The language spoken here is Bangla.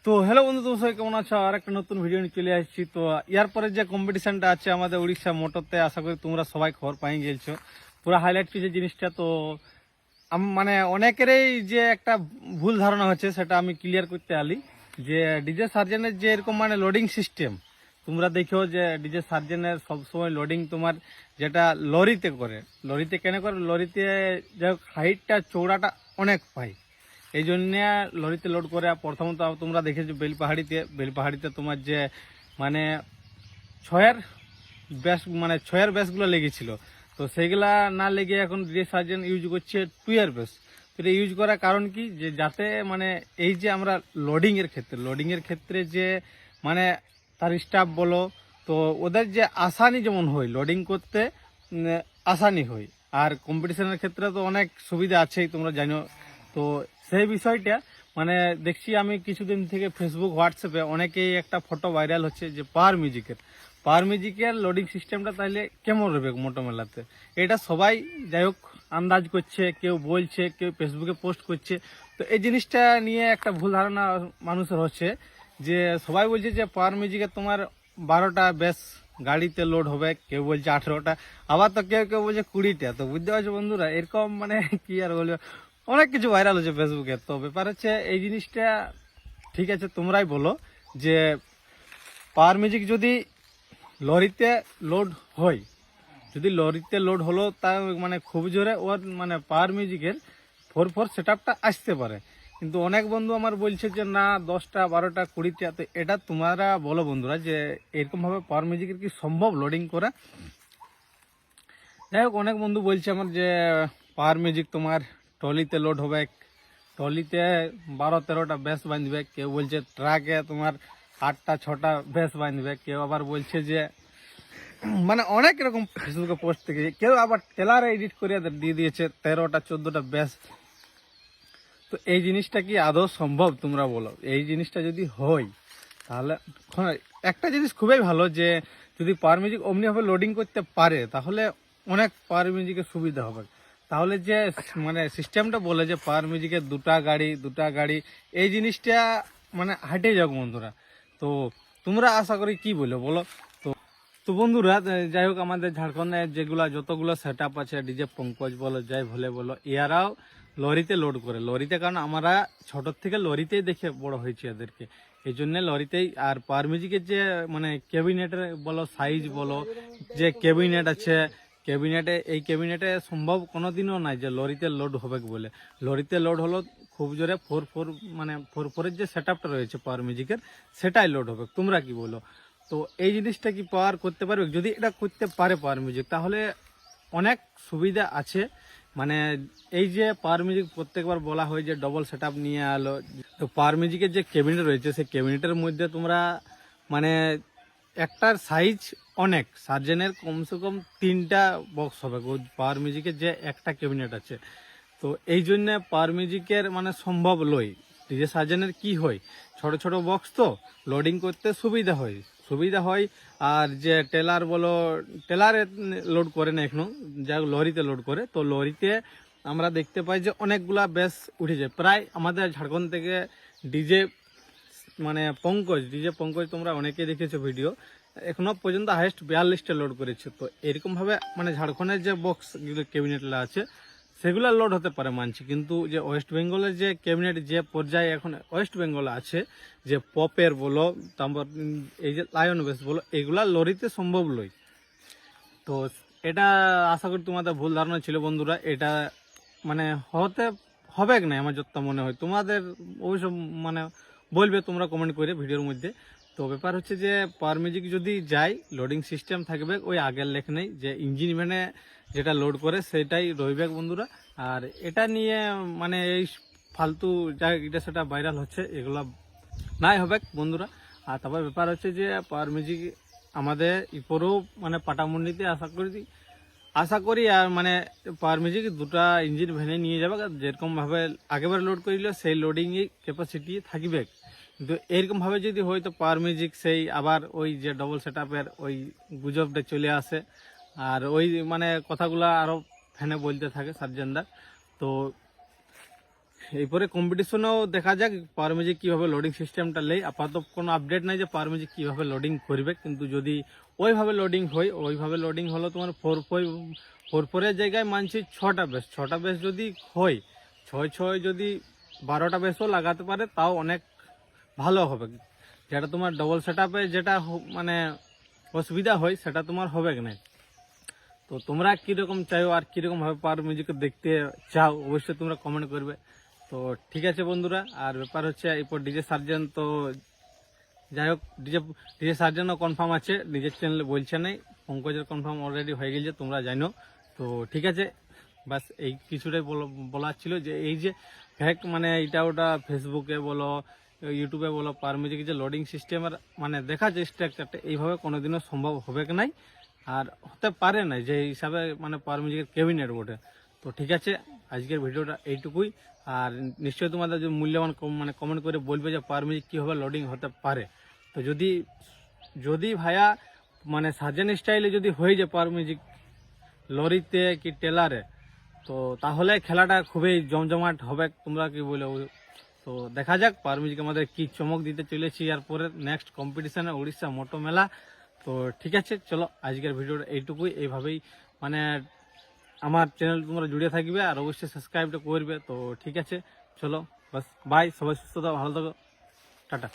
তো হ্যালো বন্ধু, তোমার সবাই কেমন আছো? আর একটা নতুন ভিডিও নিয়ে চলে আসছি। তো ইয়ার পরে যে কম্পিটিশনটা আছে আমাদের উড়িষ্যা মোটরতে, আশা করি তোমরা সবাই খবর পাই গেছো। পুরো হাইলাইট কিছু জিনিসটা তো মানে অনেকেরই যে একটা ভুল ধারণা হচ্ছে সেটা আমি ক্লিয়ার করতে আলি। যে ডিজে সার্জেনের যে এরকম মানে লোডিং সিস্টেম তোমরা দেখো, যে ডিজে সার্জেনের সবসময় লোডিং তোমার যেটা লরিতে করে, লরিতে কেন করে, লরিতে যে হাইটটা চৌড়াটা অনেক পাই, এই জন্য লরিতে লোড করে। প্রথমত তোমরা দেখেছো বেলপাহাড়িতে তোমার যে মানে ছয়ের ছয়ের ব্যাসগুলো লেগেছিল, তো সেইগুলা না লেগে এখন ডিজে সার্জেন ইউজ করছে টুয়ের ব্যাস। এটা ইউজ করার কারণ কি, যে যাতে মানে এই যে আমরা লোডিংয়ের ক্ষেত্রে যে মানে তার স্টাফ বলো, তো ওদের যে আসানি যেমন হয় লোডিং করতে, আসানি হয়। আর কম্পিটিশনের ক্ষেত্রে তো অনেক সুবিধা আছেই, তোমরা জানো। তো সেই বিষয়টা মানে দেখছি আমি কিছুদিন থেকে ফেসবুক হোয়াটসঅ্যাপে অনেকেই একটা ফটো ভাইরাল হচ্ছে যে পাওয়ার মিউজিকের লোডিং সিস্টেমটা তাহলে কেমন রবে মোটো মেলাতে। এটা সবাই যাই হোক আন্দাজ করছে, কেউ বলছে, কেউ ফেসবুকে পোস্ট করছে। তো এই জিনিসটা নিয়ে একটা ভুল ধারণা মানুষের হচ্ছে, যে সবাই বলছে যে পাওয়ার মিউজিকে তোমার 12টা বেস গাড়িতে লোড হবে, কেউ বলছে 18টা, আবার তো কেউ কেউ বলছে 20টা। তো বুঝতে পারছো বন্ধুরা, এরকম মানে কি আর বলবো, অনেক কিছু ভাইরাল হচ্ছে ফেসবুকে। তো ব্যাপার হচ্ছে এই জিনিসটা ঠিক আছে, তোমরাই বলো যে পাওয়ার মিউজিক যদি লরিতে লোড হয়, যদি লরিতে লোড হলো তা মানে খুব জোরে ওর মানে পাওয়ার মিউজিকের 4/4 সেটআপটা আসতে পারে। কিন্তু অনেক বন্ধু আমার বলছে যে না 10টা 12টা 20টা। তো এটা তোমরা বলো বন্ধুরা, যে এরকম ভাবে পাওয়ার মিউজিকের কি সম্ভব লোডিং করা? যাই হোক অনেক বন্ধু বলছে আমার যে পাওয়ার মিউজিক তোমার ট্রলিতে লোড হবে, ট্রলিতে 12-13টা বেস বাঁধবে, কেউ বলছে ট্রাকে তোমার 8টা 6টা বেস বাঁধবে, কেউ আবার বলছে যে মানে অনেক রকম ফেসবুকে পোস্ট থেকে, কেউ আবার টেলারে এডিট করে দিয়ে দিয়েছে 13টা 14টা বেস। তো এই জিনিসটা কি আদৌ সম্ভব তোমরা বলো? এই জিনিসটা যদি হয় তাহলে একটা জিনিস খুবই ভালো, যে যদি পাওয়ার মিউজিক অমনিভাবে লোডিং করতে পারে তাহলে অনেক পাওয়ার মিউজিকের সুবিধা হবে। তাহলে যে মানে সিস্টেমটা বলে যে পাওয়ার মিউজিকের দুটা গাড়ি এই জিনিসটা মানে হাঁটে যাক বন্ধুরা। তো তোমরা আশা করি কি বলো বলো? তো তো বন্ধুরা, যাই হোক আমাদের ঝাড়খণ্ডে যতগুলো সেট আপ আছে, ডিজে পঙ্কজ বলো, যাই ভোলে বলো, এরাও লরিতে লোড করে। লরিতে, কারণ আমরা ছোট থেকে লরিতেই দেখে বড় হয়েছি এদেরকে, এই জন্য লরিতেই। আর পাওয়ার মিউজিকের যে মানে ক্যাবিনেটের বলো, সাইজ বলো, যে ক্যাবিনেট আছে, এই ক্যাবিনেটে সম্ভব কোনোদিনও নাই যে লরিতে লোড হবে বলে। লরিতে লোড হলো খুব জোরে 4/4 মানে 4/4 যে সেট আপটা রয়েছে পাওয়ার মিউজিকের, সেটাই লোড হবে। তোমরা কি বলো? তো এই জিনিসটা কি পাওয়ার করতে পারবে? যদি এটা করতে পারে পাওয়ার মিউজিক, তাহলে অনেক সুবিধা আছে। মানে এই যে পাওয়ার মিউজিক প্রত্যেকবার বলা হয় যে ডবল সেট আপ নিয়ে আলো, তো পাওয়ার মিউজিকের যে ক্যাবিনেট রয়েছে সেই ক্যাবিনেটের মধ্যে তোমরা মানে একটার সাইজ অনেক, সার্জেনের কমসে কম 3টা বক্স হবে পাওয়ার মিউজিকের যে একটা ক্যাবিনেট আছে। তো এই জন্য পাওয়ার মিউজিকের মানে সম্ভব লই। ডিজে সার্জেনের কি হয়, ছোট ছোট বক্স তো লোডিং করতে সুবিধা হয়। আর যে টেলার বলো, টেলারে লোড করে না এখনো, যা লরিতে লোড করে। তো লরিতে আমরা দেখতে পাই যে অনেকগুলা বেস উঠে যায়। প্রায় আমাদের ঝাড়খণ্ড থেকে ডিজে ডিজে পঙ্কজ তোমরা অনেকে দেখেছো ভিডিও, এখনো পর্যন্ত হাইয়েস্ট 42টা লোড করেছে। তো এরকম ভাবে মানে ঝাড়খণ্ডের যে বক্স ক্যাবিনেটগুলো আছে সেগুলো লোড হতে পারে মানছি, কিন্তু যে ওয়েস্ট বেঙ্গলের যে ক্যাবিনেট যে পর্যায়ে এখন ওয়েস্ট বেঙ্গলে আছে, যে পপের বলো, তারপর এই যে লায়ন বেস বলো, এগুলা লরিতে সম্ভব নয়। তো এটা আশা করি তোমাদের ভুল ধারণা ছিল বন্ধুরা। এটা মানে হবে না আমার যত মনে হয়। তোমাদের ওইসব মানে বলবে তোমরা কমেন্ট করে ভিডিওর মধ্যে। তো ব্যাপার হচ্ছে যে পাওয়ার মিউজিক যদি যাই, লোডিং সিস্টেম থাকবে ওই আগের লেখ নেই, যে ইঞ্জিন ভ্যানে যেটা লোড করে সেটাই রইবে বন্ধুরা। আর এটা নিয়ে মানে এই ফালতু যা এটা সেটা ভাইরাল হচ্ছে, এগুলা নাই হবে বন্ধুরা। আর তারপর ব্যাপার হচ্ছে যে পাওয়ার মিউজিক আমাদের ইপরেও মানে পাটামুন্ডিতে আশা করি আর মানে পাওয়ার মিউজিক 2টা ইঞ্জিন ভ্যানে নিয়ে যাবে, যেরকম ভাবে আগেবার লোড করিল সেই লোডিং ক্যাপাসিটি থাকবে। কিন্তু এরকম ভাবে যদি হয় তো পাওয়ার মিউজিক সেই আবার ওই যে ডবল সেট আপের ওই গুজবটা চলে আসে, আর ওই মানে কথাগুলা আরো ফ্যানে বলতে থাকে সার্জেনরা। তো এরপরে কম্পিটিশনেও দেখা যাক পাওয়ার মিউজিক কীভাবে লোডিং সিস্টেমটা নেই। আপাতত কোনো আপডেট নাই যে পাওয়ার মিউজিক কীভাবে লোডিং করবে, কিন্তু যদি ওইভাবে লোডিং হয়, ওইভাবে লোডিং হলো তোমার 4/4 জায়গায় মানছি 6টা বেস যদি হয়, 6 যদি 12টা বেসও লাগাতে পারে তাও অনেক ভালো হবে। যেটা তোমার ডবল সেট আপে যেটা মানে অসুবিধা হয় সেটা তোমার হবে না। তো তোমরা কীরকম চাও আর কীরকমভাবে পাওয়ার মিউজিক দেখতে চাও অবশ্যই তোমরা কমেন্ট করবে। তো ঠিক আছে বন্ধুরা, আর ব্যাপার হচ্ছে এরপর ডিজে সার্জেন, তো যাই হোক ডিজে সার্জেনও কনফার্ম আছে, নিজের চ্যানেলে বলছে নাই, পঙ্কজের কনফার্ম অলরেডি হয়ে গেছে, তোমরা জানো। তো ঠিক আছে, বাস এই কিছুটাই বলার ছিল যে এই যে ফ্যাক্ট মানে এটা ওটা ফেসবুকে বলো ইউটিউবে বলো পাওয়ার মিউজিক যে লোডিং সিস্টেমের মানে দেখা যায় স্ট্রাকচারটা এইভাবে কোনোদিনও সম্ভব হবে কি নাই, আর হতে পারে না যে হিসাবে মানে পাওয়ার মিউজিকের ক্যাবিনেট বটে। তো ঠিক আছে, আজকের ভিডিওটা এইটুকুই। আর নিশ্চয়ই তোমাদের যে মূল্যবান মানে কমেন্ট করে বলবে যে পাওয়ার মিউজিক কীভাবে লোডিং হতে পারে। তো যদি ভাইয়া মানে সার্জেন স্টাইলে যদি হয়ে যায় পাওয়ার মিউজিক লরিতে কি টেলারে, তো তাহলে খেলাটা খুবই জমজমাট হবে, তোমরা কি বলে। তো দেখা যাক পাওয়ার মিউজিক আমাদের কি চমক দিতে চলেছি আর পরে নেক্সট কম্পিটিশনে উড়িষ্যা মোটো মেলা। তো ঠিক আছে, চলো আজকের ভিডিওটা এইটুকুই। এইভাবেই মানে আমার চ্যানেল তোমরা জুড়ে থাকবে আর অবশ্যই সাবস্ক্রাইবটা করবে। তো ঠিক আছে, চলো বাস, বাই, সবাই সুস্থ থাকো, ভালো থাকো, টাটা।